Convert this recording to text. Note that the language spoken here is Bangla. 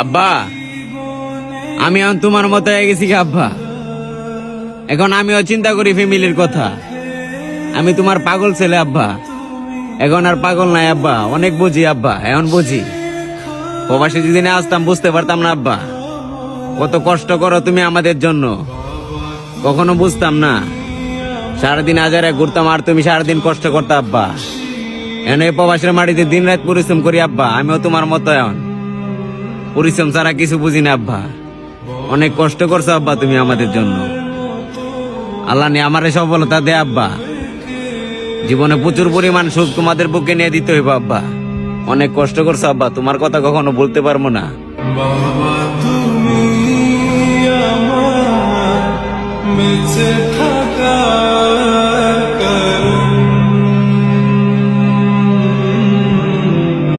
আব্বা, আমি এখন তোমার মতো হয়ে গেছি আব্বা। এখন আমিও চিন্তা করি ফ্যামিলির কথা। আমি তোমার পাগল ছেলে আব্বা, এখন আর পাগল নাই আব্বা। অনেক বুঝি আব্বা, এখন বুঝি। প্রবাসী যদি না আসতাম বুঝতে পারতাম না আব্বা। কত কষ্ট করো তুমি আমাদের জন্য, কখনো বুঝতাম না। সারাদিন হাজারে ঘুরতাম আর তুমি সারাদিন কষ্ট করতে আব্বা। এখন এই প্রবাসের মাটিতে দিন রাত পরিশ্রম করি আব্বা। আমিও তোমার মতো এখন পরিশ্রম ছাড়া কিছু বুঝি না আব্বা। অনেক কষ্ট করছো আব্বা তুমি আমাদের জন্য। আল্লাহ নিয়ে আমার সফলতা দে আব্বা। জীবনে প্রচুর পরিমাণ সুখ তোমাদের বুকে নিয়ে দিতে হইব আব্বা। অনেক কষ্ট করছো আব্বা, তোমার কথা কখনো বলতে পারবো না। বাবা তুমি আমার বেঁচে থাক।